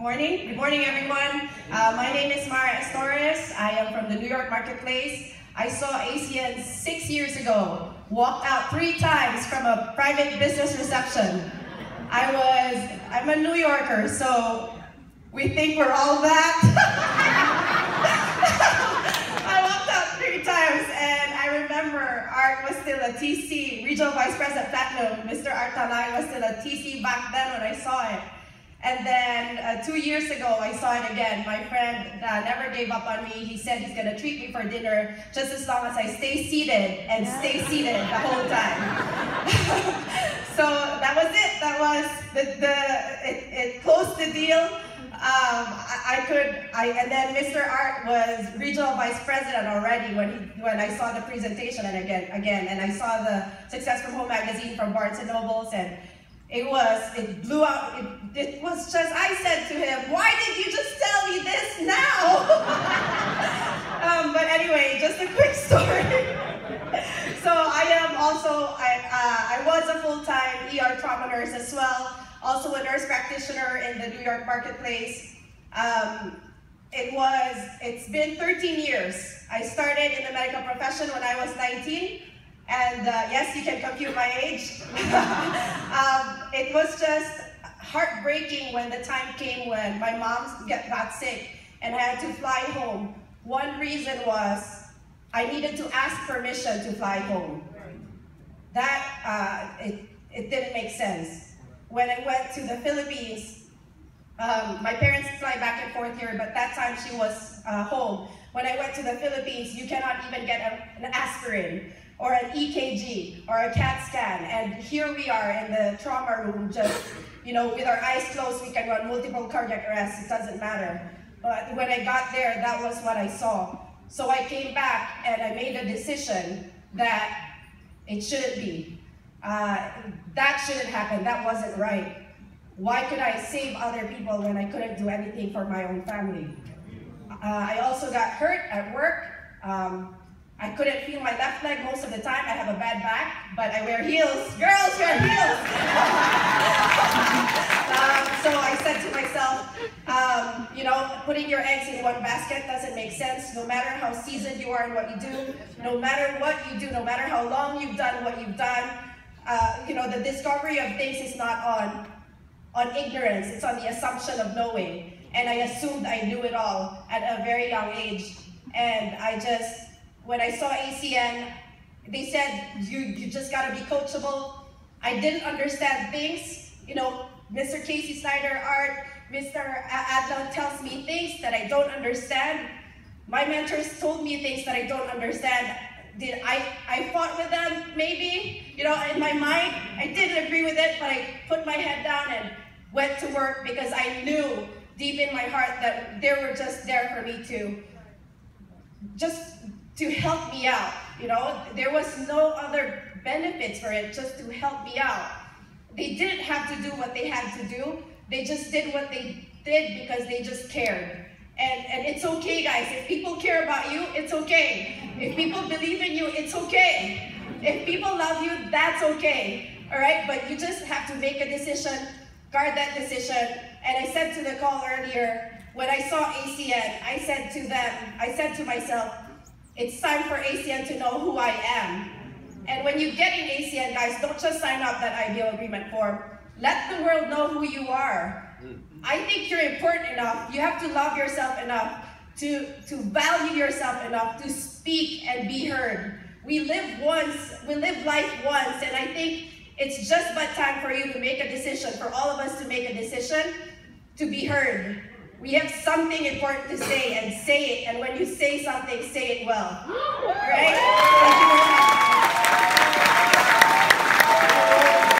morning. Good morning, everyone. My name is Estores. I am from the New York marketplace. I saw ACN 6 years ago, walked out 3 times from a private business reception. I'm a New Yorker, so we think we're all that. I walked out 3 times, and I remember Art was still a TC, Regional Vice President Platinum. Mr. Art Talay was still a TC back then when I saw it. And then 2 years ago, I saw it again. My friend never gave up on me. He said he's gonna treat me for dinner just as long as I stay seated and stay seated the whole time. So that was it. That was it closed the deal. And then Mr. Art was regional vice president already when I saw the presentation and again, and I saw the Success from Home magazine from Barnes and Nobles, and it blew out. It was just, I said to him, why did you just tell me this now? But anyway, just a quick story. So I was a full-time ER trauma nurse as well, also a nurse practitioner in the New York marketplace. It's been 13 years. I started in the medical profession when I was 19. And yes, you can compute my age. It was just heartbreaking when the time came when my mom got sick and I had to fly home. One reason was I needed to ask permission to fly home. It didn't make sense. When I went to the Philippines, my parents fly back and forth here, but that time she was home. When I went to the Philippines, you cannot even get an aspirin or an EKG or a CAT scan, and here we are in the trauma room, just, with our eyes closed, we can run multiple cardiac arrests, it doesn't matter. But when I got there, that was what I saw. So I came back and I made a decision that it shouldn't be. That shouldn't happen, that wasn't right. Why could I save other people when I couldn't do anything for my own family? I also got hurt at work. I couldn't feel my left leg most of the time. I have a bad back, but I wear heels. Girls wear heels! So I said to myself, putting your eggs in one basket doesn't make sense. No matter how seasoned you are in what you do, no matter what you do, no matter how long you've done what you've done, the discovery of things is not on ignorance, it's on the assumption of knowing. And I assumed I knew it all at a very young age. And when I saw ACN, they said, you just gotta be coachable. I didn't understand things. Mr. Casey Snyder, Art, Mr. Adlan tells me things that I don't understand. My mentors told me things that I don't understand. Did I fought with them? Maybe. In my mind, I didn't agree with it, but I put my head down and went to work because I knew deep in my heart that they were just there for me to help me out. There was no other benefits for it, just to help me out. They didn't have to do what they had to do. They just did what they did because they just cared. And it's okay, guys. If people care about you, it's okay. If people believe in you, it's okay. If people love you, that's okay. All right? But you just have to make a decision, guard that decision. And I said to the call earlier, when I saw ACN, I said to myself, it's time for ACN to know who I am. And when you get in ACN, guys, don't just sign up that ideal agreement form. Let the world know who you are. I think you're important enough. You have to love yourself enough to value yourself enough to speak and be heard. We live life once, and I think it's just but time for you to make a decision, for all of us to make a decision to be heard. We have something important to say, and say it. And when you say something, say it well. Right?